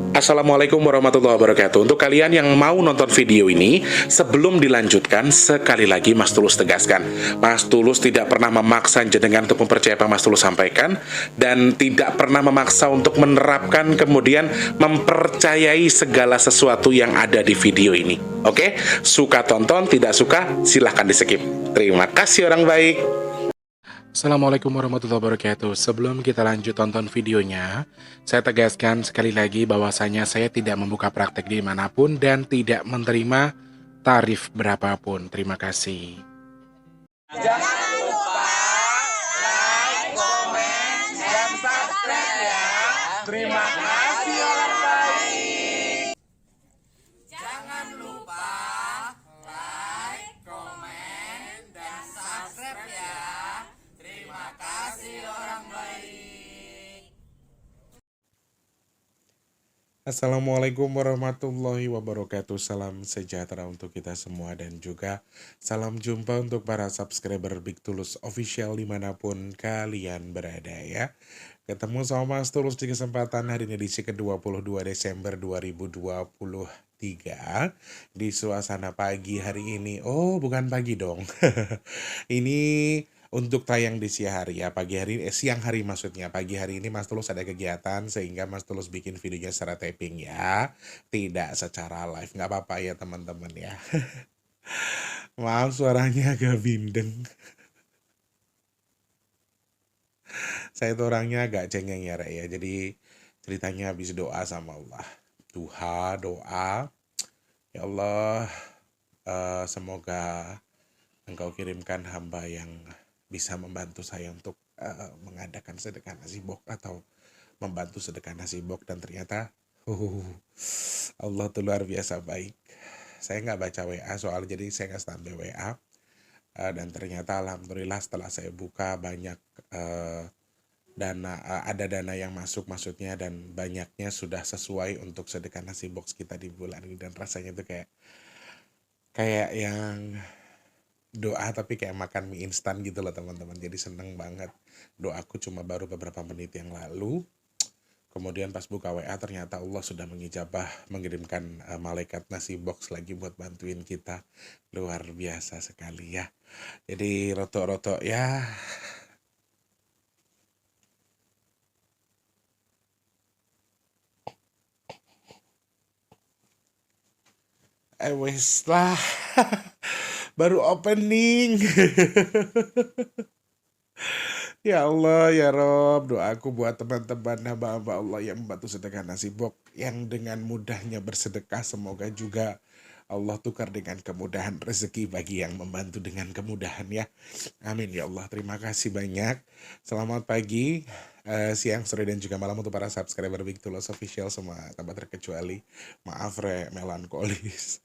Assalamualaikum warahmatullahi wabarakatuh. Untuk kalian yang mau nonton video ini, sebelum dilanjutkan, sekali lagi Mas Tulus tegaskan, Mas Tulus tidak pernah memaksa jenengan untuk mempercayai apa Mas Tulus sampaikan, dan tidak pernah memaksa untuk menerapkan kemudian mempercayai segala sesuatu yang ada di video ini. Oke? Suka tonton, tidak suka, silahkan di skip. Terima kasih orang baik. Assalamualaikum warahmatullahi wabarakatuh. Sebelum kita lanjut tonton videonya, saya tegaskan sekali lagi bahwasanya saya tidak membuka praktek dimanapun dan tidak menerima tarif berapapun. Terima kasih. Jangan lupa like, komen, dan subscribe ya. Terima kasih orang baik. Jangan lupa like, komen, dan subscribe ya. Terima kasih orang baik. Assalamualaikum warahmatullahi wabarakatuh. Salam sejahtera untuk kita semua dan juga salam jumpa untuk para subscriber Big Tulus Official dimanapun kalian berada ya. Ketemu sama Mas Tulus di kesempatan hari ini edisi ke-22 Desember 2023 di suasana pagi hari ini. Oh, bukan pagi dong. Ini untuk tayang di siang hari ya, siang hari maksudnya. Pagi hari ini Mas Tulus ada kegiatan sehingga Mas Tulus bikin videonya secara taping ya, tidak secara live. Nggak apa-apa ya teman-teman ya. Maaf suaranya agak bindeng. Saya tuh orangnya agak cengeng ya Rek ya. Jadi ceritanya habis doa sama Allah. Doa. Ya Allah, semoga Engkau kirimkan hamba yang bisa membantu saya untuk mengadakan sedekah nasi bok atau membantu sedekah nasi bok, dan ternyata Allah tuh luar biasa baik. Saya nggak baca WA soal, jadi saya nggak standby WA. Dan ternyata alhamdulillah setelah saya buka banyak ada dana yang masuk maksudnya, dan banyaknya sudah sesuai untuk sedekah nasi box kita di bulan ini, dan rasanya tuh kayak yang doa tapi kayak makan mie instan gitu loh teman-teman. Jadi seneng banget. Doaku cuma baru beberapa menit yang lalu, kemudian pas buka WA ternyata Allah sudah mengijabah mengirimkan malaikat nasi box lagi buat bantuin kita. Luar biasa sekali ya. Jadi rotok-rotok ya. Wes lah. Baru opening. Ya Allah, ya Rob, doaku buat teman-teman hamba-hamba Allah yang membantu sedekah nasi bok, yang dengan mudahnya bersedekah, semoga juga Allah tukar dengan kemudahan rezeki bagi yang membantu dengan kemudahan ya. Amin ya Allah, terima kasih banyak. Selamat pagi, siang, sore, dan juga malam untuk para subscriber Big Tulus Official semua tanpa terkecuali. Maaf Re, melankolis.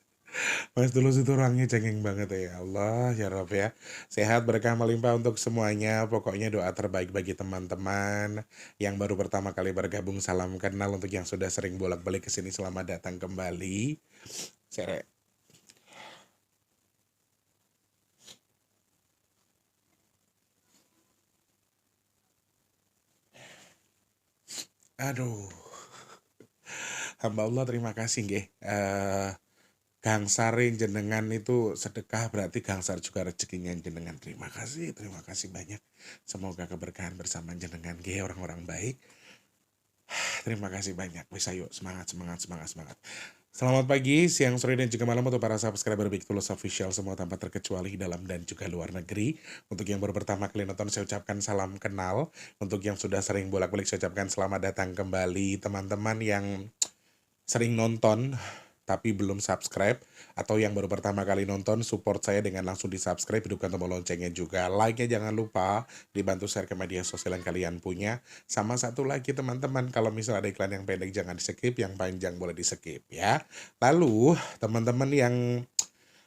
Mas Tulus itu orangnya cengeng banget ya Allah, ya Rob ya. Sehat berkah melimpah untuk semuanya. Pokoknya doa terbaik bagi teman-teman yang baru pertama kali bergabung. Salam kenal untuk yang sudah sering bolak-balik ke sini. Selamat datang kembali. Sere. Aduh. Hamba Allah terima kasih nggih. Gangsar jenengan itu sedekah, berarti gangsar juga rezekinya jenengan. Terima kasih banyak. Semoga keberkahan bersama jenengan nggih orang-orang baik. Terima kasih banyak. Wis ayo semangat. Selamat pagi, siang, sore, dan juga malam untuk para subscriber Big Tulus Official semua tanpa terkecuali dalam dan juga luar negeri. Untuk yang baru pertama kali nonton saya ucapkan salam kenal. Untuk yang sudah sering bolak-balik saya ucapkan selamat datang kembali. Teman-teman yang sering nonton tapi belum subscribe, atau yang baru pertama kali nonton, support saya dengan langsung di subscribe, hidupkan tombol loncengnya juga, like-nya jangan lupa, dibantu share ke media sosial yang kalian punya. Sama satu lagi teman-teman, kalau misalnya ada iklan yang pendek jangan di skip, yang panjang boleh di skip ya. Lalu teman-teman yang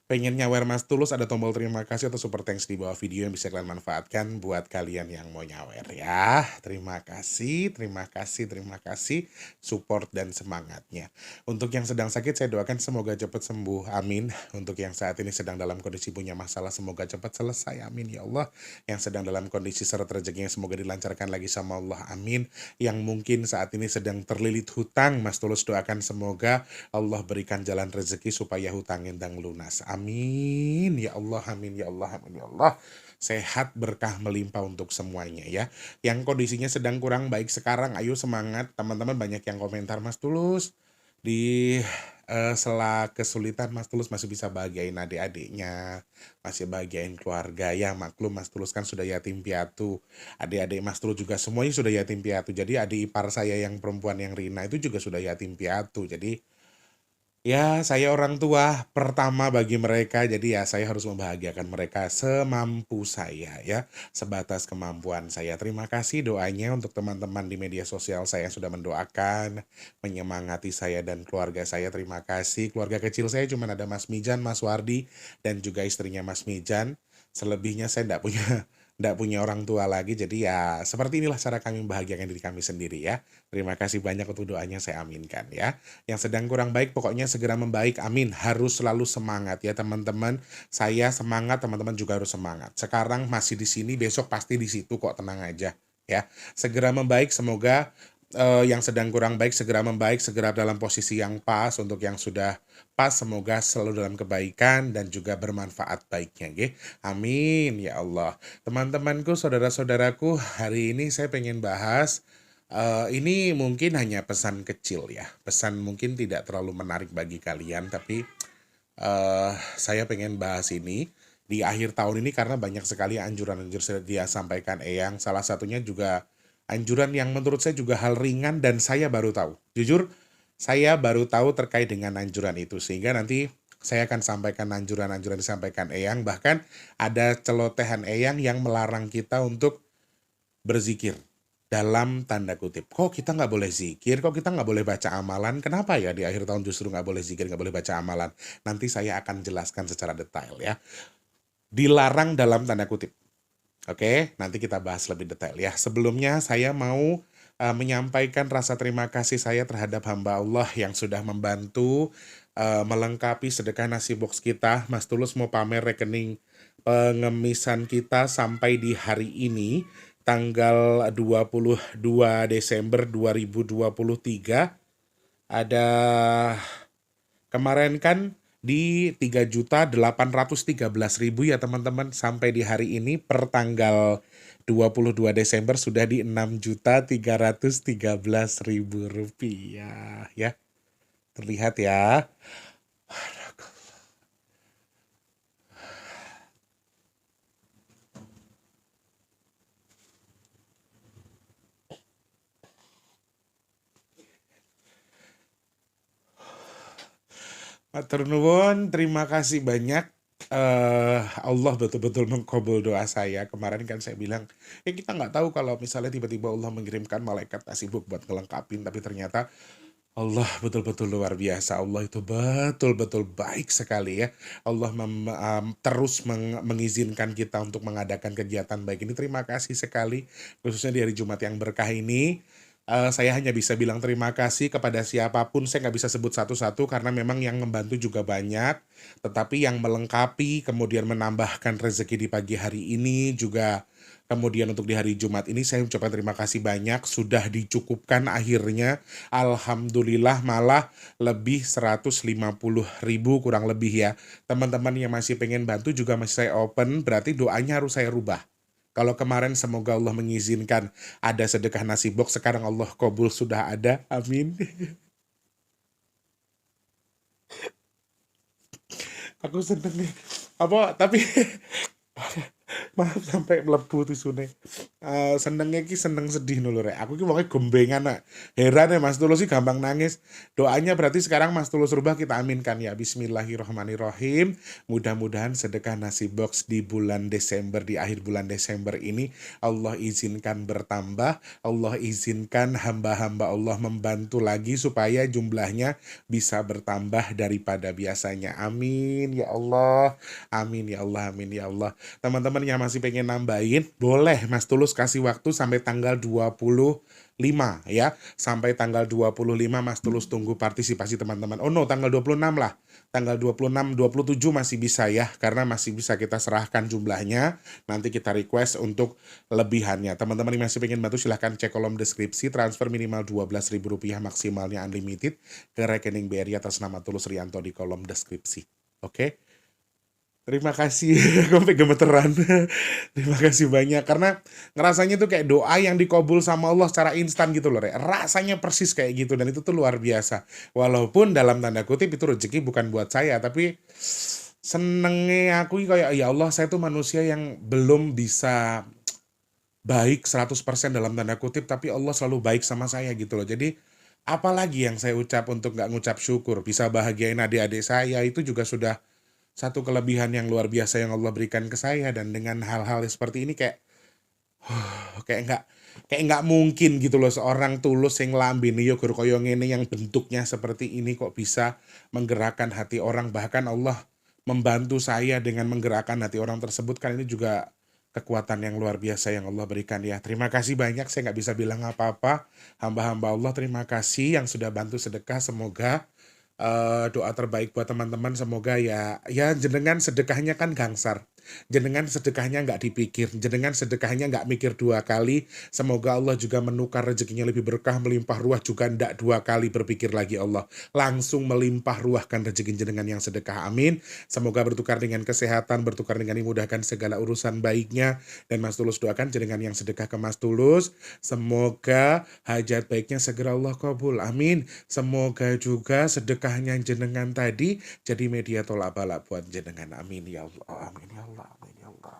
pengen nyawer Mas Tulus, ada tombol terima kasih atau super thanks di bawah video yang bisa kalian manfaatkan buat kalian yang mau nyawer ya. Terima kasih, terima kasih, terima kasih support dan semangatnya. Untuk yang sedang sakit saya doakan semoga cepat sembuh, amin. Untuk yang saat ini sedang dalam kondisi punya masalah semoga cepat selesai, amin ya Allah. Yang sedang dalam kondisi seret rezekinya semoga dilancarkan lagi sama Allah, amin. Yang mungkin saat ini sedang terlilit hutang, Mas Tulus doakan semoga Allah berikan jalan rezeki supaya hutangnya dan lunas. Amin. Ya Allah, amin. Ya Allah, amin. Ya Allah. Sehat berkah melimpah untuk semuanya ya. Yang kondisinya sedang kurang baik sekarang, ayo semangat. Teman-teman banyak yang komentar, Mas Tulus. Di sela kesulitan Mas Tulus masih bisa bahagiain adik-adiknya, masih bahagiain keluarga ya. Maklum Mas Tulus kan sudah yatim piatu, adik-adik Mas Tulus juga semuanya sudah yatim piatu. Jadi adik ipar saya yang perempuan yang Rina itu juga sudah yatim piatu. Jadi ya, saya orang tua pertama bagi mereka, jadi ya saya harus membahagiakan mereka semampu saya ya, sebatas kemampuan saya. Terima kasih doanya untuk teman-teman di media sosial saya yang sudah mendoakan, menyemangati saya dan keluarga saya. Terima kasih. Keluarga kecil saya cuma ada Mas Mijan, Mas Wardi, dan juga istrinya Mas Mijan. Selebihnya saya enggak punya orang tua lagi, jadi ya seperti inilah cara kami membahagiakan diri kami sendiri ya. Terima kasih banyak untuk doanya, saya aminkan ya. Yang sedang kurang baik pokoknya segera membaik, amin. Harus selalu semangat ya teman-teman. Saya semangat, teman-teman juga harus semangat. Sekarang masih di sini, besok pasti di situ kok, tenang aja ya. Segera membaik, semoga yang sedang kurang baik segera membaik, segera dalam posisi yang pas. Untuk yang sudah pas semoga selalu dalam kebaikan dan juga bermanfaat baiknya nggih. Amin ya Allah. Teman-temanku, saudara-saudaraku, hari ini saya pengen bahas ini mungkin hanya pesan kecil ya. Pesan mungkin tidak terlalu menarik bagi kalian, tapi saya pengen bahas ini di akhir tahun ini karena banyak sekali anjuran-anjuran dia sampaikan Eyang. Salah satunya juga anjuran yang menurut saya juga hal ringan dan saya baru tahu. Jujur, saya baru tahu terkait dengan anjuran itu. Sehingga nanti saya akan sampaikan anjuran-anjuran disampaikan Eyang. Bahkan ada celotehan Eyang yang melarang kita untuk berzikir. Dalam tanda kutip. Kok kita nggak boleh zikir? Kok kita nggak boleh baca amalan? Kenapa ya di akhir tahun justru nggak boleh zikir, nggak boleh baca amalan? Nanti saya akan jelaskan secara detail ya. Dilarang dalam tanda kutip. Oke, nanti kita bahas lebih detail ya. Sebelumnya saya mau menyampaikan rasa terima kasih saya terhadap hamba Allah yang sudah membantu melengkapi sedekah nasi box kita. Mas Tulus mau pamer rekening pengemisan kita sampai di hari ini, tanggal 22 Desember 2023. Ada kemarin kan di 3.813.000 ya teman-teman, sampai di hari ini per tanggal 22 Desember sudah di 6.313.000 rupiah ya. Terlihat ya. Matur nuwun, terima kasih banyak. Allah betul-betul mengkabul doa saya. Kemarin kan saya bilang, kita nggak tahu kalau misalnya tiba-tiba Allah mengirimkan malaikat nasi box buat ngelengkapin, tapi ternyata Allah betul-betul luar biasa. Allah itu betul-betul baik sekali ya. Allah terus mengizinkan kita untuk mengadakan kegiatan baik ini. Terima kasih sekali, khususnya di hari Jumat yang berkah ini. Saya hanya bisa bilang terima kasih kepada siapapun. Saya nggak bisa sebut satu-satu karena memang yang membantu juga banyak. Tetapi yang melengkapi, kemudian menambahkan rezeki di pagi hari ini juga, kemudian untuk di hari Jumat ini saya ucapkan terima kasih banyak. Sudah dicukupkan akhirnya. Alhamdulillah, malah lebih 150.000 kurang lebih ya. Teman-teman yang masih pengen bantu juga masih saya open. Berarti doanya harus saya rubah. Kalau kemarin semoga Allah mengizinkan ada sedekah nasi box, sekarang Allah kabul sudah ada. Amin. Aku seneng nih. Apa tapi Maaf sampai mlebu tisune. Senenge ki seneng sedih lho rek. Aku ki wonge gombengan nak. Heran ya Mas Tulus sih gampang nangis. Doanya berarti sekarang Mas Tulus rubah kita aminkan ya. Bismillahirrahmanirrahim. Mudah-mudahan sedekah nasi box di bulan Desember, di akhir bulan Desember ini Allah izinkan bertambah. Allah izinkan hamba-hamba Allah membantu lagi supaya jumlahnya bisa bertambah daripada biasanya. Amin ya Allah. Amin ya Allah. Amin ya Allah. Teman-teman yang masih pengen nambahin, boleh Mas Tulus kasih waktu sampai tanggal 25 ya. Sampai tanggal 25 Mas Tulus tunggu partisipasi teman-teman. Oh no, tanggal 26 lah. Tanggal 26, 27 masih bisa ya. Karena masih bisa kita serahkan jumlahnya. Nanti kita request untuk lebihannya. Teman-teman yang masih pengen bantu silahkan cek kolom deskripsi. Transfer minimal Rp12.000 maksimalnya unlimited ke rekening BRI atas nama Tulus Rianto di kolom deskripsi. Oke? Terima kasih, aku sampai gemeteran. Terima kasih banyak, karena ngerasanya tuh kayak doa yang dikabul sama Allah secara instan gitu loh, Rek. Rasanya persis kayak gitu, dan itu tuh luar biasa. Walaupun dalam tanda kutip itu rezeki bukan buat saya, tapi senengnya aku kayak, ya Allah saya tuh manusia yang belum bisa baik 100% dalam tanda kutip, tapi Allah selalu baik sama saya gitu loh. Jadi, apalagi yang saya ucap untuk nggak ngucap syukur, bisa bahagiain adik-adik saya, itu juga sudah satu kelebihan yang luar biasa yang Allah berikan ke saya. Dan dengan hal-hal seperti ini kayak nggak mungkin gitu loh seorang Tulus yang lambene yo gur koyo ngene yang bentuknya seperti ini kok bisa menggerakkan hati orang. Bahkan Allah membantu saya dengan menggerakkan hati orang tersebut, kan ini juga kekuatan yang luar biasa yang Allah berikan ya. Terima kasih banyak, saya nggak bisa bilang apa-apa. Hamba-hamba Allah terima kasih yang sudah bantu sedekah. Semoga doa terbaik buat teman-teman, semoga ya jenengan sedekahnya kan gangsar, jenengan sedekahnya nggak dipikir, jenengan sedekahnya nggak mikir dua kali. Semoga Allah juga menukar rezekinya lebih berkah, melimpah ruah, juga ndak dua kali berpikir lagi. Allah langsung melimpah ruahkan rezeki jenengan yang sedekah, amin. Semoga bertukar dengan kesehatan, bertukar dengan dimudahkan segala urusan baiknya. Dan Mas Tulus doakan jenengan yang sedekah ke Mas Tulus, semoga hajat baiknya segera Allah kabul, amin. Semoga juga sedekahnya jenengan tadi jadi media tolak balak buat jenengan, amin ya Allah, amin ya Allah, amin ya Allah.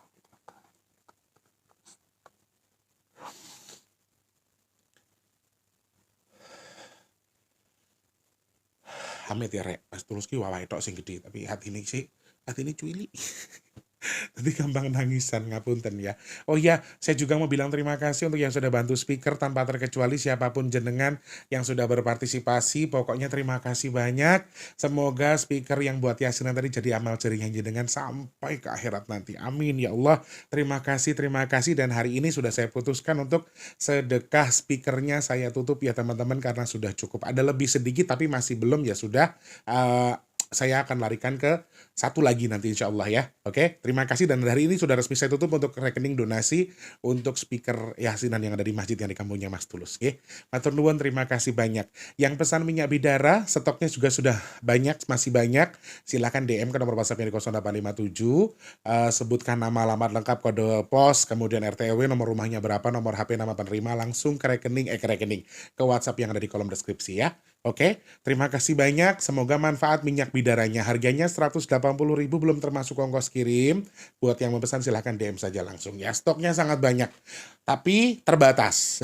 Amit ya rek, Mas Tulus ki wawahe tok sing gede, tapi hati ini cuili. Nanti gampang nangisan, ngapunten ya. Oh iya, saya juga mau bilang terima kasih untuk yang sudah bantu speaker tanpa terkecuali siapapun jenengan yang sudah berpartisipasi. Pokoknya terima kasih banyak. Semoga speaker yang buat yasinan tadi jadi amal jariah jenengan sampai ke akhirat nanti. Amin ya Allah. Terima kasih. Dan hari ini sudah saya putuskan untuk sedekah speakernya saya tutup ya teman-teman, karena sudah cukup. Ada lebih sedikit tapi masih belum, ya sudah. Saya akan larikan ke satu lagi nanti insya Allah ya. Oke, terima kasih. Dan hari ini sudah resmi saya tutup untuk rekening donasi untuk speaker yasinan yang ada di masjid yang di kampungnya Mas Tulus. Oke, matur nuwun, terima kasih banyak. Yang pesan minyak bidara, stoknya juga sudah banyak, masih banyak. Silahkan DM ke nomor WhatsApp yang di 0857. Sebutkan nama, alamat lengkap, kode pos, kemudian RTW, nomor rumahnya berapa, nomor HP, nama penerima, langsung ke rekening, ke WhatsApp yang ada di kolom deskripsi ya. Oke, terima kasih banyak. Semoga manfaat minyak bidaranya. Harganya 180.000 belum termasuk ongkos kirim. Buat yang mau pesan silahkan DM saja langsung ya. Stoknya sangat banyak, tapi terbatas.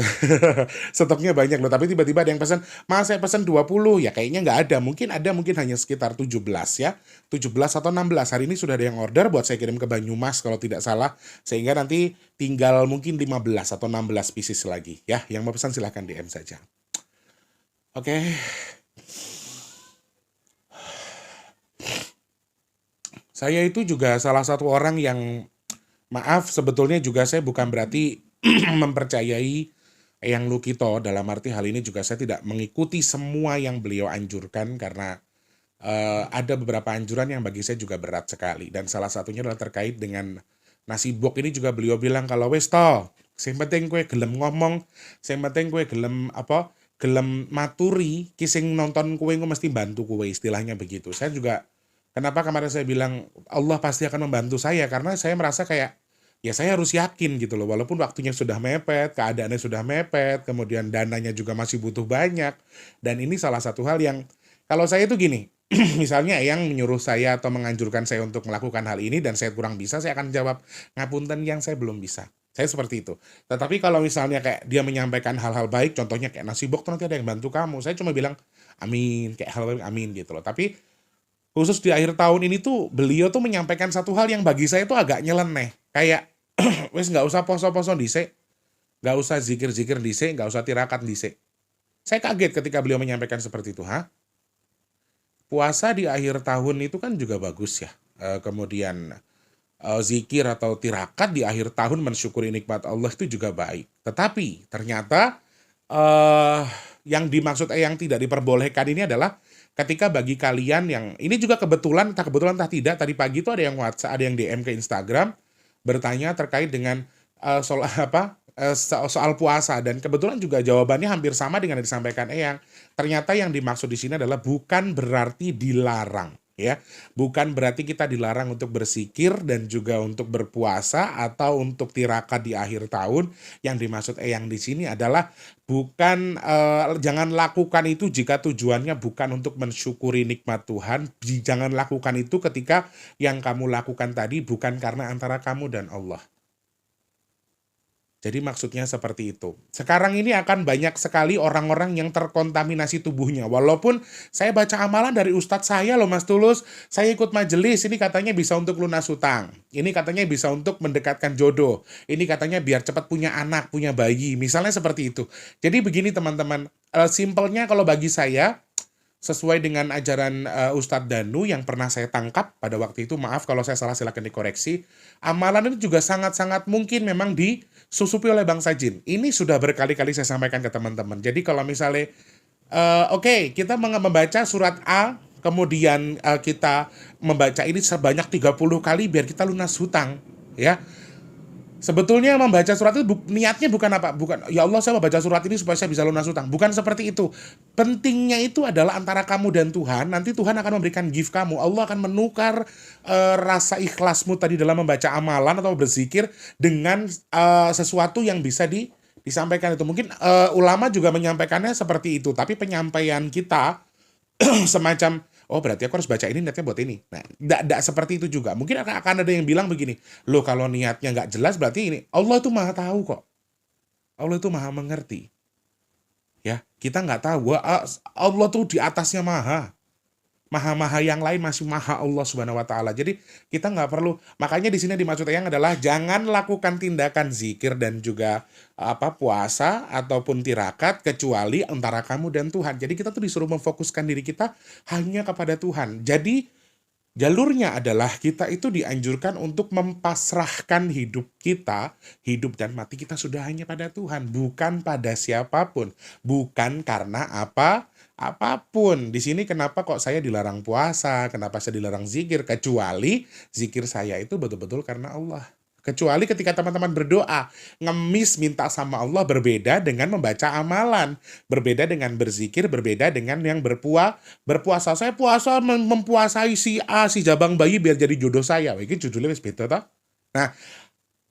Stoknya banyak loh, tapi tiba-tiba ada yang pesan, "Mas saya pesan 20." Ya kayaknya nggak ada. Mungkin hanya sekitar 17 ya. 17 atau 16. Hari ini sudah ada yang order buat saya kirim ke Banyumas kalau tidak salah. Sehingga nanti tinggal mungkin 15 atau 16 pieces lagi ya. Yang mau pesan silahkan DM saja. Oke. Saya itu juga salah satu orang yang, maaf sebetulnya juga saya bukan berarti mempercayai Eyang Lukito, dalam arti hal ini juga saya tidak mengikuti semua yang beliau anjurkan, karena ada beberapa anjuran yang bagi saya juga berat sekali. Dan salah satunya adalah terkait dengan nasi bok ini. Juga beliau bilang kalau wes to, sing penting kue gelem ngomong, sing penting kue gelem gelem maturi, kising nonton kue mesti bantu kue, istilahnya begitu. Saya juga, kenapa kemarin saya bilang Allah pasti akan membantu saya, karena saya merasa kayak ya saya harus yakin gitu loh, walaupun waktunya sudah mepet, keadaannya sudah mepet, kemudian dananya juga masih butuh banyak. Dan ini salah satu hal yang Kalau saya itu gini, misalnya Eyang menyuruh saya atau menganjurkan saya untuk melakukan hal ini dan saya kurang bisa, saya akan jawab, ngapunten yang saya belum bisa. Saya seperti itu. Tetapi kalau misalnya kayak dia menyampaikan hal-hal baik, contohnya kayak nasi bok tuh nanti ada yang bantu kamu. Saya cuma bilang, amin, kayak hal baik, amin gitu loh. Tapi khusus di akhir tahun ini tuh, beliau tuh menyampaikan satu hal yang bagi saya tuh agak nyeleneh. Kayak, wes nggak usah poso-poso dhisik, nggak usah zikir-zikir dhisik, nggak usah tirakat dhisik. Saya kaget ketika beliau menyampaikan seperti itu. Hah? Puasa di akhir tahun itu kan juga bagus ya. Kemudian zikir atau tirakat di akhir tahun mensyukuri nikmat Allah itu juga baik. Tetapi ternyata eh yang dimaksud yang tidak diperbolehkan ini adalah ketika bagi kalian yang ini juga kebetulan entah tidak tadi pagi itu ada yang WhatsApp, ada yang DM ke Instagram bertanya terkait dengan soal soal puasa dan kebetulan juga jawabannya hampir sama dengan yang disampaikan Eyang. Ternyata yang dimaksud di sini adalah bukan berarti dilarang ya. Bukan berarti kita dilarang untuk berzikir dan juga untuk berpuasa atau untuk tirakat di akhir tahun. Yang dimaksud Eyang di sini adalah bukan jangan lakukan itu jika tujuannya bukan untuk mensyukuri nikmat Tuhan. Jangan lakukan itu ketika yang kamu lakukan tadi bukan karena antara kamu dan Allah. Jadi maksudnya seperti itu. Sekarang ini akan banyak sekali orang-orang yang terkontaminasi tubuhnya. Walaupun saya baca amalan dari ustadz saya loh Mas Tulus. Saya ikut majelis, ini katanya bisa untuk lunas hutang. Ini katanya bisa untuk mendekatkan jodoh. Ini katanya biar cepat punya anak, punya bayi. Misalnya seperti itu. Jadi begini teman-teman. Simpelnya kalau bagi saya, sesuai dengan ajaran Ustadz Danu yang pernah saya tangkap pada waktu itu, maaf kalau saya salah silakan dikoreksi, amalan ini juga sangat-sangat mungkin memang disusupi oleh bangsa jin. Ini sudah berkali-kali saya sampaikan ke teman-teman. Jadi kalau misalnya, oke, kita membaca surat A, kemudian kita membaca ini sebanyak 30 kali biar kita lunas hutang, ya. Sebetulnya membaca surat itu niatnya bukan apa? Bukan, ya Allah saya membaca surat ini supaya saya bisa lunas hutang. Bukan seperti itu. Pentingnya itu adalah antara kamu dan Tuhan. Nanti Tuhan akan memberikan gift kamu. Allah akan menukar rasa ikhlasmu tadi dalam membaca amalan atau berzikir dengan sesuatu yang bisa disampaikan itu. Mungkin ulama juga menyampaikannya seperti itu. Tapi penyampaian kita semacam, oh berarti aku harus baca ini niatnya buat ini. Nah, tidak seperti itu juga. Mungkin akan ada yang bilang begini, loh kalau niatnya nggak jelas berarti ini. Allah itu maha tahu kok. Allah itu maha mengerti. Ya, kita nggak tahu. Allah tuh di atasnya maha. Maha-maha yang lain masih maha Allah Subhanahu wa taala. Jadi kita nggak perlu, makanya di sini dimaksud yang adalah jangan lakukan tindakan zikir dan juga puasa ataupun tirakat kecuali antara kamu dan Tuhan. Jadi kita tuh disuruh memfokuskan diri kita hanya kepada Tuhan. Jadi jalurnya adalah kita itu dianjurkan untuk mempasrahkan hidup kita, hidup dan mati kita sudah hanya pada Tuhan, bukan pada siapapun, bukan karena apapun. Di sini kenapa kok saya dilarang puasa, kenapa saya dilarang zikir, kecuali zikir saya itu betul-betul karena Allah. Kecuali ketika teman-teman berdoa, ngemis minta sama Allah berbeda dengan membaca amalan, berbeda dengan berzikir, berbeda dengan yang berpuasa. Saya puasa mempuasai si A, si jabang bayi biar jadi jodoh saya. Ini judulnya wis beda toh. Nah,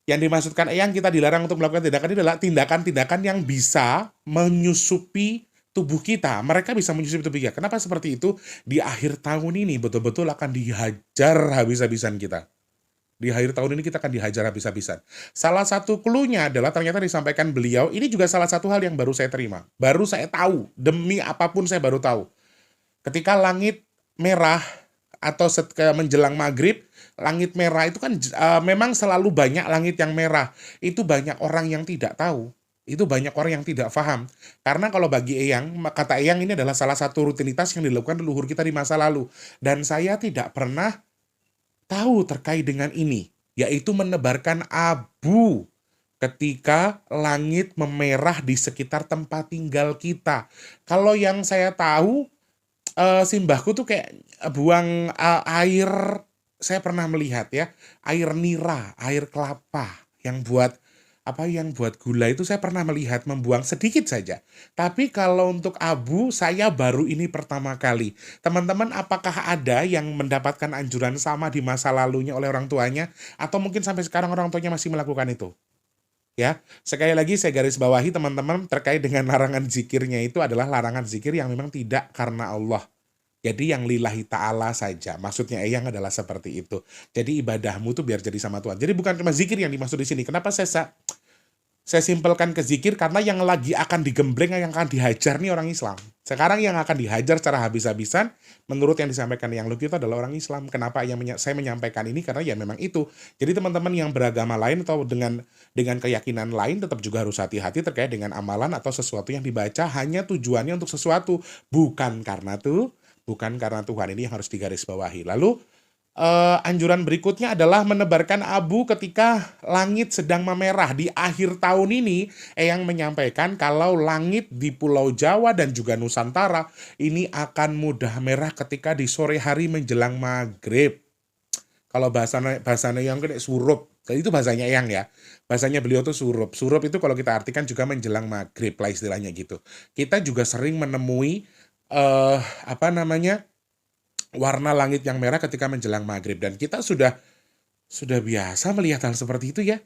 yang dimaksudkan yang kita dilarang untuk melakukan tindakan ini adalah tindakan-tindakan yang bisa menyusupi tubuh kita. Mereka bisa menyusupi tubuh kita. Kenapa seperti itu? Di akhir tahun ini betul-betul akan dihajar habis-habisan kita. Di akhir tahun ini kita akan dihajar habis-habisan. Salah satu clue-nya adalah ternyata disampaikan beliau, ini juga salah satu hal yang baru saya terima. Baru saya tahu, demi apapun saya baru tahu. Ketika langit merah atau menjelang maghrib, langit merah itu kan memang selalu banyak langit yang merah. Itu banyak orang yang tidak tahu. Itu banyak orang yang tidak paham. Karena kalau bagi Eyang, kata Eyang ini adalah salah satu rutinitas yang dilakukan leluhur kita di masa lalu. Dan saya tidak pernah tahu terkait dengan ini, yaitu menebarkan abu ketika langit memerah di sekitar tempat tinggal kita. Kalau yang saya tahu, simbahku tuh kayak buang air, saya pernah melihat ya, air nira, air kelapa yang buat gula itu saya pernah melihat membuang sedikit saja. Tapi kalau untuk abu, saya baru ini pertama kali. Teman-teman, apakah ada yang mendapatkan anjuran sama di masa lalunya oleh orang tuanya? Atau mungkin sampai sekarang orang tuanya masih melakukan itu? Ya, sekali lagi saya garis bawahi teman-teman terkait dengan larangan zikirnya itu adalah larangan zikir yang memang tidak karena Allah. Jadi yang lillahi ta'ala saja. Maksudnya Eyang adalah seperti itu. Jadi ibadahmu tuh biar jadi sama Tuhan. Jadi bukan cuma zikir yang dimaksud di sini. Kenapa saya simpelkan ke zikir? Karena yang lagi akan digembleng, yang akan dihajar nih orang Islam. Sekarang yang akan dihajar secara habis-habisan, menurut yang disampaikan yang Luki itu adalah orang Islam. Kenapa saya menyampaikan ini? Karena ya memang itu. Jadi teman-teman yang beragama lain atau dengan keyakinan lain tetap juga harus hati-hati terkait dengan amalan atau sesuatu yang dibaca hanya tujuannya untuk sesuatu. Bukan karena Tuhan, ini yang harus digarisbawahi. Lalu anjuran berikutnya adalah menebarkan abu ketika langit sedang memerah. Di akhir tahun ini, Eyang menyampaikan kalau langit di Pulau Jawa dan juga Nusantara ini akan mudah merah ketika di sore hari menjelang maghrib. Kalau bahasanya yang kayak surup, itu bahasanya Eyang ya. Bahasanya beliau tuh surup. Surup itu kalau kita artikan juga menjelang maghrib lah istilahnya gitu. Kita juga sering menemui warna langit yang merah ketika menjelang maghrib, dan kita sudah biasa melihat hal seperti itu ya.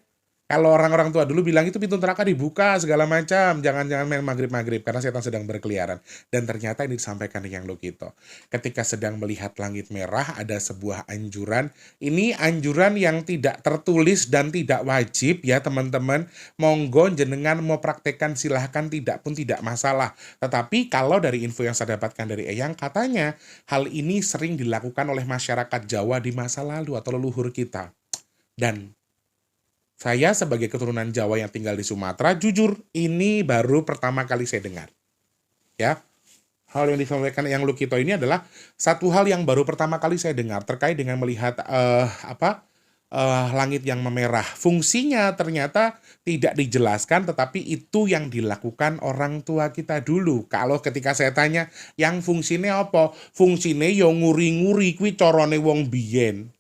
Kalau orang-orang tua dulu bilang itu pintu neraka dibuka segala macam, jangan main maghrib karena setan sedang berkeliaran. Dan ternyata ini disampaikan yang Lokito. Ketika sedang melihat langit merah ada sebuah anjuran. Ini anjuran yang tidak tertulis dan tidak wajib ya teman-teman. Monggo jenengan mau praktekkan silahkan, tidak pun tidak masalah. Tetapi kalau dari info yang saya dapatkan dari Eyang, katanya hal ini sering dilakukan oleh masyarakat Jawa di masa lalu atau leluhur kita. Dan saya sebagai keturunan Jawa yang tinggal di Sumatera, jujur ini baru pertama kali saya dengar. Ya, hal yang disampaikan yang Lukito ini adalah satu hal yang baru pertama kali saya dengar terkait dengan melihat langit yang memerah. Fungsinya ternyata tidak dijelaskan, tetapi itu yang dilakukan orang tua kita dulu. Kalau ketika saya tanya, yang fungsinya apa? Fungsinya yo nguri-nguri kuwi carane wong biyen.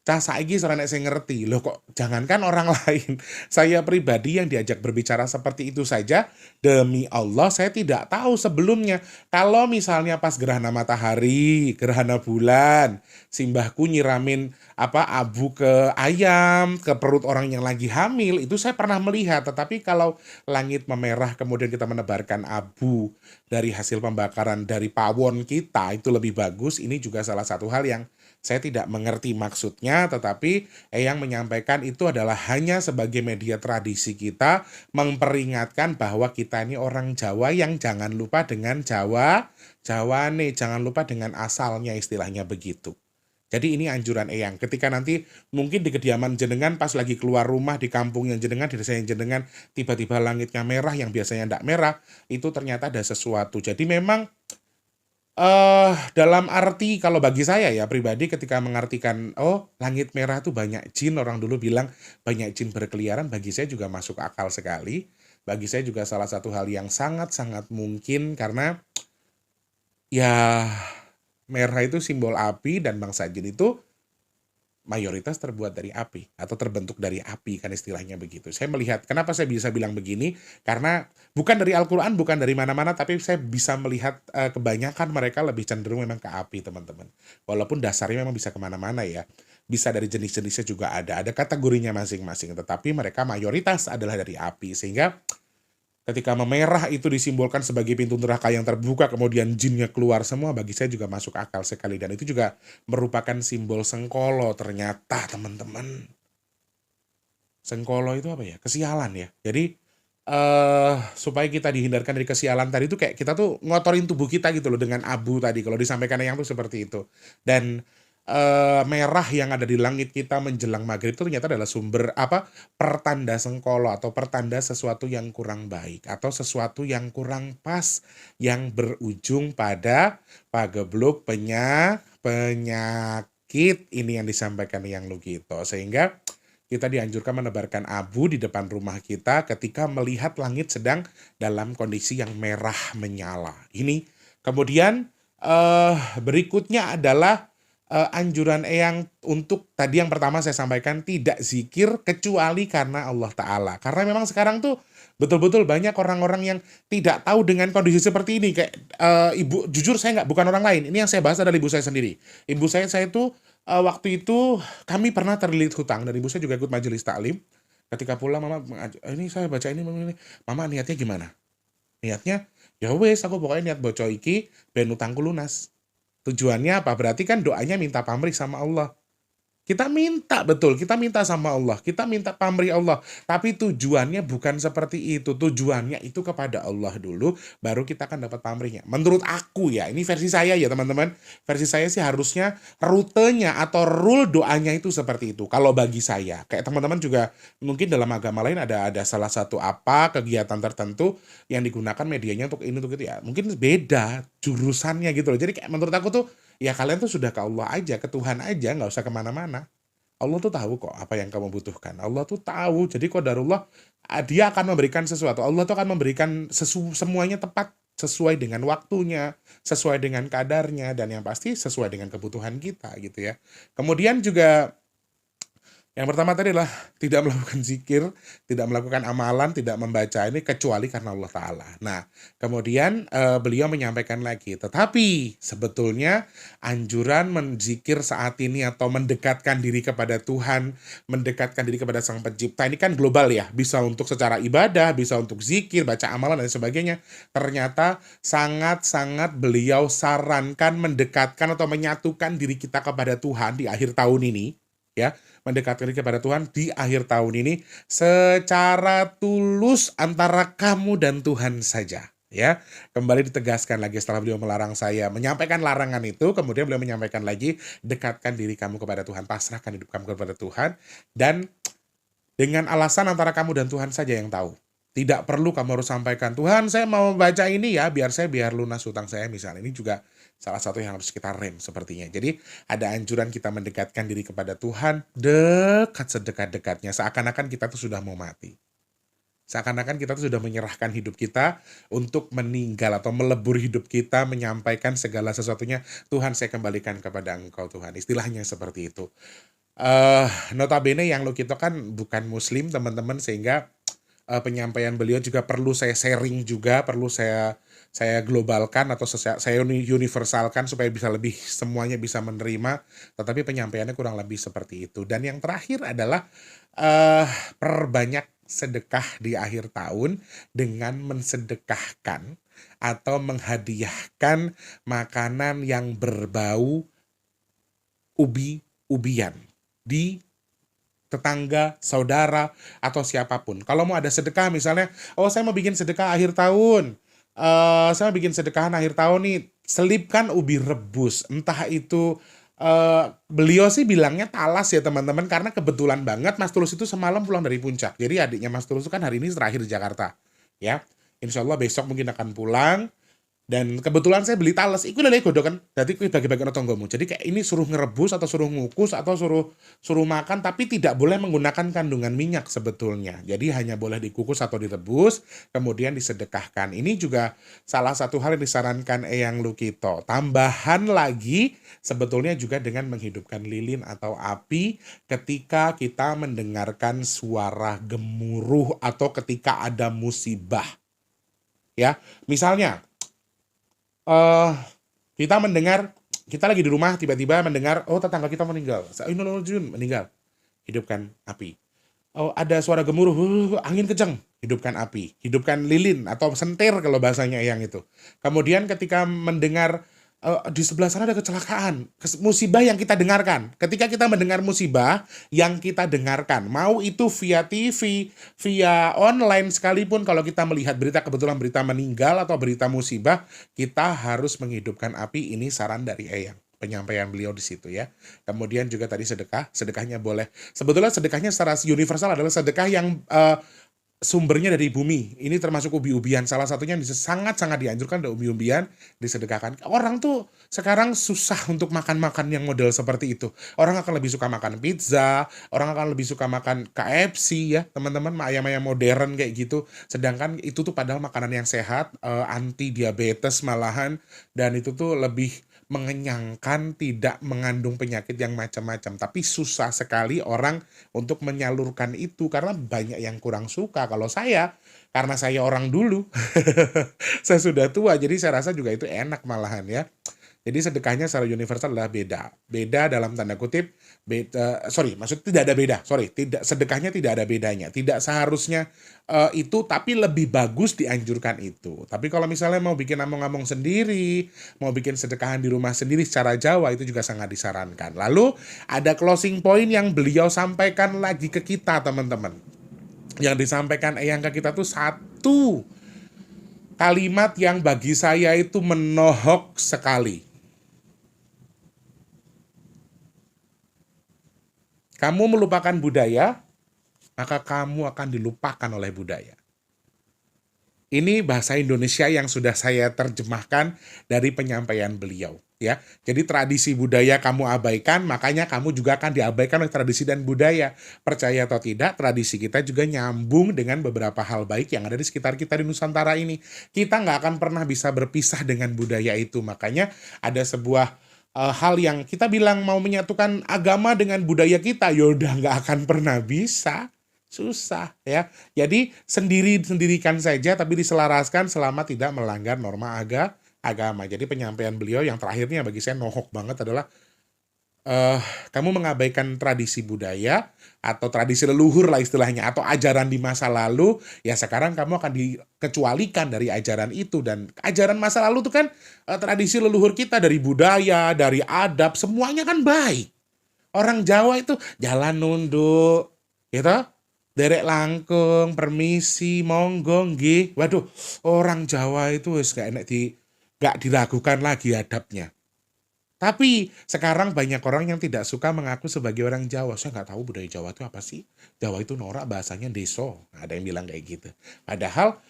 Cah saiki serenek saya ngerti. Loh kok jangankan orang lain. Saya pribadi yang diajak berbicara seperti itu saja, demi Allah saya tidak tahu sebelumnya. Kalau misalnya pas gerhana matahari, gerhana bulan, simbahku nyiramin abu ke ayam, ke perut orang yang lagi hamil, itu saya pernah melihat. Tetapi kalau langit memerah kemudian kita menebarkan abu dari hasil pembakaran dari pawon kita, itu lebih bagus. Ini juga salah satu hal yang saya tidak mengerti maksudnya, tetapi Eyang menyampaikan itu adalah hanya sebagai media tradisi kita memperingatkan bahwa kita ini orang Jawa yang jangan lupa dengan Jawane, jangan lupa dengan asalnya, istilahnya begitu. Jadi ini anjuran Eyang. Ketika nanti mungkin di kediaman jenengan pas lagi keluar rumah di kampung yang jenengan, di desa yang jenengan, tiba-tiba langitnya merah yang biasanya tidak merah, itu ternyata ada sesuatu. Jadi memang dalam arti kalau bagi saya ya pribadi ketika mengartikan langit merah tuh banyak jin, orang dulu bilang banyak jin berkeliaran, bagi saya juga masuk akal sekali. Bagi saya juga salah satu hal yang sangat-sangat mungkin karena ya merah itu simbol api dan bangsa jin itu mayoritas terbuat dari api atau terbentuk dari api, kan istilahnya begitu. Saya melihat, kenapa saya bisa bilang begini, karena bukan dari Al-Quran, bukan dari mana-mana, tapi saya bisa melihat kebanyakan mereka lebih cenderung memang ke api teman-teman. Walaupun dasarnya memang bisa kemana-mana ya, bisa dari jenis-jenisnya juga ada kategorinya masing-masing, tetapi mereka mayoritas adalah dari api. Sehingga ketika memerah itu disimbolkan sebagai pintu neraka yang terbuka, kemudian jinnya keluar semua, bagi saya juga masuk akal sekali. Dan itu juga merupakan simbol Sengkolo ternyata teman-teman. Sengkolo itu apa ya? Kesialan ya. Jadi supaya kita dihindarkan dari kesialan tadi itu kayak kita tuh ngotorin tubuh kita gitu loh dengan abu tadi. Kalau disampaikan yang tuh seperti itu. Dan merah yang ada di langit kita menjelang maghrib itu ternyata adalah sumber pertanda Sengkolo atau pertanda sesuatu yang kurang baik atau sesuatu yang kurang pas yang berujung pada pagebluk penyakit ini yang disampaikan yang Lukito. Sehingga kita dianjurkan menebarkan abu di depan rumah kita ketika melihat langit sedang dalam kondisi yang merah menyala. Ini kemudian berikutnya adalah anjuran Eyang untuk tadi yang pertama saya sampaikan tidak zikir kecuali karena Allah Ta'ala. Karena memang sekarang tuh betul-betul banyak orang-orang yang tidak tahu dengan kondisi seperti ini. Kayak ibu, jujur saya bukan orang lain. Ini yang saya bahas adalah ibu saya sendiri. Ibu saya itu waktu itu kami pernah terlilit hutang dan ibu saya juga ikut majelis taklim. Ketika pulang mama, ini saya baca ini, mama niatnya gimana? Niatnya, ya wes aku pokoknya niat boco iki ben utangku lunas. Tujuannya apa? Berarti kan doanya minta pamrih sama Allah. Kita minta, betul, kita minta sama Allah, kita minta pamrih Allah. Tapi tujuannya bukan seperti itu. Tujuannya itu kepada Allah dulu, baru kita akan dapat pamrihnya. Menurut aku ya, ini versi saya ya teman-teman. Versi saya sih harusnya rutenya atau rule doanya itu seperti itu. Kalau bagi saya, kayak teman-teman juga mungkin dalam agama lain ada salah satu apa kegiatan tertentu yang digunakan medianya untuk ini untuk itu ya. Mungkin beda jurusannya gitu loh. Jadi kayak menurut aku tuh ya kalian tuh sudah ke Allah aja, ke Tuhan aja, nggak usah kemana-mana. Allah tuh tahu kok apa yang kamu butuhkan. Allah tuh tahu. Jadi qadarullah, dia akan memberikan sesuatu. Allah tuh akan memberikan semuanya tepat sesuai dengan waktunya, sesuai dengan kadarnya, dan yang pasti sesuai dengan kebutuhan kita gitu ya. Kemudian juga yang pertama tadi adalah tidak melakukan zikir, tidak melakukan amalan, tidak membaca ini kecuali karena Allah Ta'ala. Nah, kemudian beliau menyampaikan lagi, tetapi sebetulnya anjuran menzikir saat ini atau mendekatkan diri kepada Tuhan, mendekatkan diri kepada Sang Pencipta, ini kan global ya, bisa untuk secara ibadah, bisa untuk zikir, baca amalan, dan sebagainya. Ternyata sangat-sangat beliau sarankan mendekatkan atau menyatukan diri kita kepada Tuhan di akhir tahun ini, ya, mendekatkan diri kepada Tuhan di akhir tahun ini secara tulus antara kamu dan Tuhan saja. Ya, kembali ditegaskan lagi setelah beliau melarang saya menyampaikan larangan itu, kemudian beliau menyampaikan lagi, dekatkan diri kamu kepada Tuhan, pasrahkan hidup kamu kepada Tuhan, dan dengan alasan antara kamu dan Tuhan saja yang tahu. Tidak perlu kamu harus sampaikan, Tuhan saya mau baca ini ya, biar lunas hutang saya misalnya. Ini juga salah satu yang harus kita rem sepertinya. Jadi ada anjuran kita mendekatkan diri kepada Tuhan dekat sedekat-dekatnya. Seakan-akan kita tuh sudah mau mati. Seakan-akan kita tuh sudah menyerahkan hidup kita untuk meninggal atau melebur hidup kita, menyampaikan segala sesuatunya. Tuhan saya kembalikan kepada Engkau Tuhan. Istilahnya seperti itu. Notabene yang Lukito kan bukan muslim teman-teman, sehingga penyampaian beliau juga perlu saya sharing juga, perlu saya globalkan atau saya universalkan supaya bisa lebih semuanya bisa menerima, tetapi penyampaiannya kurang lebih seperti itu. Dan yang terakhir adalah perbanyak sedekah di akhir tahun dengan mensedekahkan atau menghadiahkan makanan yang berbau ubi-ubian di tetangga, saudara, atau siapapun. Kalau mau ada sedekah misalnya, oh saya mau bikin sedekah akhir tahun, saya bikin sedekahan akhir tahun nih, selipkan ubi rebus. Entah itu beliau sih bilangnya talas ya teman-teman, karena kebetulan banget Mas Tulus itu semalam pulang dari Puncak. Jadi adiknya Mas Tulus itu kan hari ini terakhir di Jakarta. Ya, insya Allah besok mungkin akan pulang. Dan kebetulan saya beli talas, itu lele godokan, jadi bagi-bagi no tonggomu. Jadi kayak ini suruh ngerebus atau suruh ngukus atau suruh makan, tapi tidak boleh menggunakan kandungan minyak sebetulnya. Jadi hanya boleh dikukus atau direbus, kemudian disedekahkan. Ini juga salah satu hal yang disarankan Eyang Lukito. Tambahan lagi sebetulnya juga dengan menghidupkan lilin atau api ketika kita mendengarkan suara gemuruh atau ketika ada musibah. Ya, misalnya kita mendengar, kita lagi di rumah tiba-tiba mendengar, oh tetangga kita meninggal, meninggal, hidupkan api. Oh ada suara gemuruh, angin kencang, hidupkan api, hidupkan lilin atau sentir kalau bahasanya yang itu. Kemudian ketika mendengar di sebelah sana ada kecelakaan, musibah yang kita dengarkan. Ketika kita mendengar musibah yang kita dengarkan, mau itu via TV, via online sekalipun, kalau kita melihat berita, kebetulan berita meninggal atau berita musibah, kita harus menghidupkan api. Ini saran dari Eyang, penyampaian beliau di situ ya. Kemudian juga tadi sedekahnya boleh. Sebetulnya sedekahnya secara universal adalah sedekah yang sumbernya dari bumi. Ini termasuk ubi-ubian. Salah satunya yang sangat-sangat dianjurkan adalah ubi-ubian disedekahkan. Orang tuh sekarang susah untuk makan-makan yang model seperti itu. Orang akan lebih suka makan pizza, orang akan lebih suka makan KFC ya, teman-teman, ayam-ayam modern kayak gitu. Sedangkan itu tuh padahal makanan yang sehat, anti diabetes malahan, dan itu tuh lebih mengenyangkan, tidak mengandung penyakit yang macam-macam. Tapi susah sekali orang untuk menyalurkan itu karena banyak yang kurang suka. Kalau saya, karena saya orang dulu, saya sudah tua, jadi saya rasa juga itu enak malahan ya. Jadi sedekahnya secara universal adalah beda. Beda dalam tanda kutip, maksud tidak ada beda. Sedekahnya tidak ada bedanya. Tidak seharusnya itu, tapi lebih bagus dianjurkan itu. Tapi kalau misalnya mau bikin among-among sendiri, mau bikin sedekahan di rumah sendiri secara Jawa, itu juga sangat disarankan. Lalu ada closing point yang beliau sampaikan lagi ke kita, teman-teman. Yang disampaikan Eyang ke kita tuh satu kalimat yang bagi saya itu menohok sekali. Kamu melupakan budaya, maka kamu akan dilupakan oleh budaya. Ini bahasa Indonesia yang sudah saya terjemahkan dari penyampaian beliau. Ya, jadi tradisi budaya kamu abaikan, makanya kamu juga akan diabaikan oleh tradisi dan budaya. Percaya atau tidak, tradisi kita juga nyambung dengan beberapa hal baik yang ada di sekitar kita di Nusantara ini. Kita nggak akan pernah bisa berpisah dengan budaya itu. Makanya ada sebuah hal yang kita bilang mau menyatukan agama dengan budaya kita, yaudah nggak akan pernah bisa. Susah ya. Jadi sendirikan saja tapi diselaraskan selama tidak melanggar norma agama. Jadi penyampaian beliau yang terakhirnya bagi saya nohok banget adalah kamu mengabaikan tradisi budaya atau tradisi leluhur lah istilahnya, atau ajaran di masa lalu, ya sekarang kamu akan dikecualikan dari ajaran itu. Dan ajaran masa lalu itu kan tradisi leluhur kita, dari budaya, dari adab, semuanya kan baik. Orang Jawa itu jalan nunduk, gitu, derek langkung, permisi, monggo nggih. Waduh, orang Jawa itu wis gak diragukan lagi adabnya. Tapi sekarang banyak orang yang tidak suka mengaku sebagai orang Jawa. Saya nggak tahu budaya Jawa itu apa sih. Jawa itu norak, bahasanya deso. Ada yang bilang kayak gitu. Padahal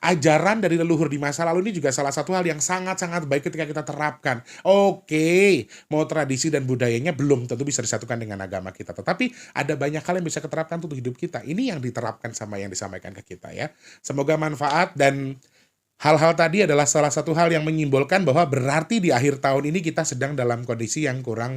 ajaran dari leluhur di masa lalu ini juga salah satu hal yang sangat-sangat baik ketika kita terapkan. Oke, mau tradisi dan budayanya belum tentu bisa disatukan dengan agama kita. Tetapi ada banyak hal yang bisa diterapkan untuk hidup kita. Ini yang diterapkan sama yang disampaikan ke kita ya. Semoga manfaat, dan hal-hal tadi adalah salah satu hal yang menyimbolkan bahwa berarti di akhir tahun ini kita sedang dalam kondisi yang kurang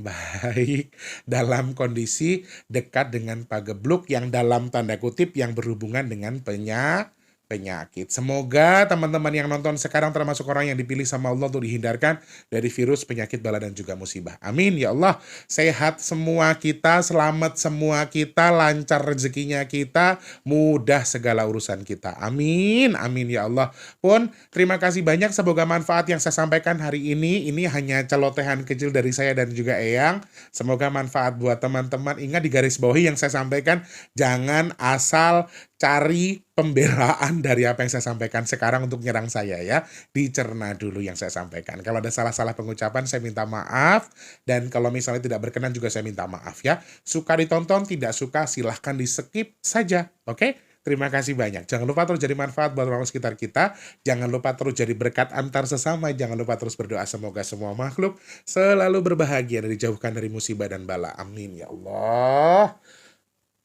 baik, dalam kondisi dekat dengan pagebluk yang dalam tanda kutip yang berhubungan dengan penyakit. Semoga teman-teman yang nonton sekarang termasuk orang yang dipilih sama Allah untuk dihindarkan dari virus, penyakit, bala, dan juga musibah. Amin ya Allah. Sehat semua kita, selamat semua kita, lancar rezekinya kita, mudah segala urusan kita. Amin, amin ya Allah. Pun terima kasih banyak, semoga manfaat yang saya sampaikan hari ini hanya celotehan kecil dari saya dan juga Eyang. Semoga manfaat buat teman-teman. Ingat, di garis bawahi yang saya sampaikan, jangan asal cari pembelaan dari apa yang saya sampaikan sekarang untuk nyerang saya ya. Dicerna dulu yang saya sampaikan. Kalau ada salah-salah pengucapan saya minta maaf. Dan kalau misalnya tidak berkenan juga saya minta maaf ya. Suka ditonton, tidak suka silahkan di skip saja. Oke? Terima kasih banyak. Jangan lupa terus jadi manfaat buat orang sekitar kita. Jangan lupa terus jadi berkat antar sesama. Jangan lupa terus berdoa semoga semua makhluk selalu berbahagia dan dijauhkan dari musibah dan bala. Amin ya Allah.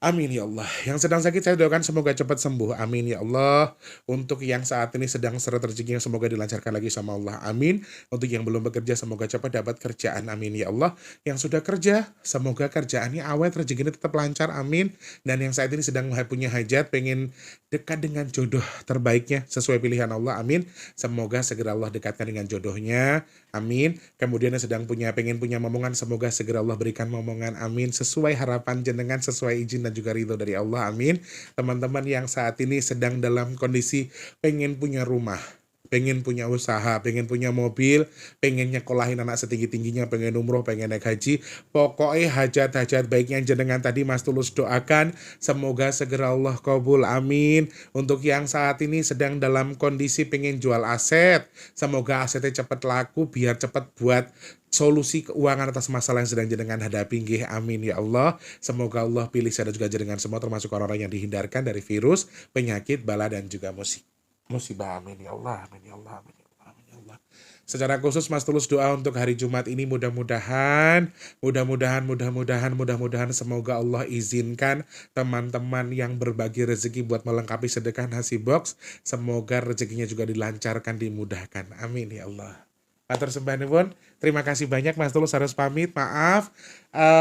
Amin ya Allah. Yang sedang sakit saya doakan semoga cepat sembuh. Amin ya Allah. Untuk yang saat ini sedang seret rezekinya semoga dilancarkan lagi sama Allah. Amin. Untuk yang belum bekerja semoga cepat dapat kerjaan. Amin ya Allah. Yang sudah kerja semoga kerjaannya awet, rezekinya tetap lancar. Amin. Dan yang saat ini sedang punya hajat, pengen dekat dengan jodoh terbaiknya sesuai pilihan Allah. Amin. Semoga segera Allah dekatkan dengan jodohnya. Amin. Kemudian yang sedang pengen punya momongan, semoga segera Allah berikan momongan. Amin. Sesuai harapan jenengan, sesuai izin dan juga ridho dari Allah. Amin. Teman-teman yang saat ini sedang dalam kondisi pengen punya rumah, pengen punya usaha, pengen punya mobil, pengen nyekolahin anak setinggi-tingginya, pengen umroh, pengen naik haji, pokoknya hajat-hajat baiknya jenengan tadi Mas Tulus doakan, semoga segera Allah kabul. Amin. Untuk yang saat ini sedang dalam kondisi pengen jual aset, semoga asetnya cepat laku biar cepat buat solusi keuangan atas masalah yang sedang jenengan hadapi. Nggih, amin ya Allah. Semoga Allah pilih saya dan juga jenengan semua termasuk orang-orang yang dihindarkan dari virus, penyakit, bala, dan juga musibah. Amin ya Allah, amin ya Allah, amin ya Allah, amin ya Allah. Secara khusus Mas Tulus doa untuk hari Jumat ini mudah-mudahan semoga Allah izinkan teman-teman yang berbagi rezeki buat melengkapi sedekah nasi box, semoga rezekinya juga dilancarkan, dimudahkan. Amin ya Allah. Matur sembah nuwun. Terima kasih banyak Mas Tulus harus pamit. Maaf.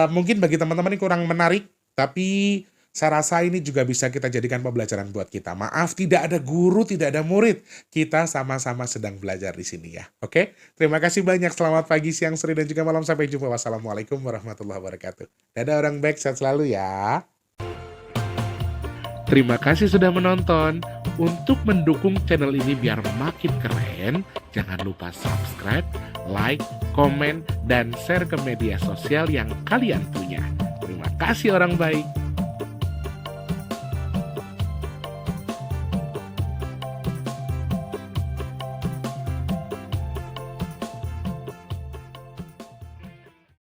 Mungkin bagi teman-teman ini kurang menarik, tapi Saya rasa ini juga bisa kita jadikan pembelajaran buat kita. Maaf, tidak ada guru, tidak ada murid. Kita sama-sama sedang belajar di sini ya. Oke? Terima kasih banyak. Selamat pagi, siang, sore, dan juga malam. Sampai jumpa. Wassalamualaikum warahmatullahi wabarakatuh. Dadah orang baik, sehat selalu ya. Terima kasih sudah menonton. Untuk mendukung channel ini biar makin keren, jangan lupa subscribe, like, komen, dan share ke media sosial yang kalian punya. Terima kasih orang baik.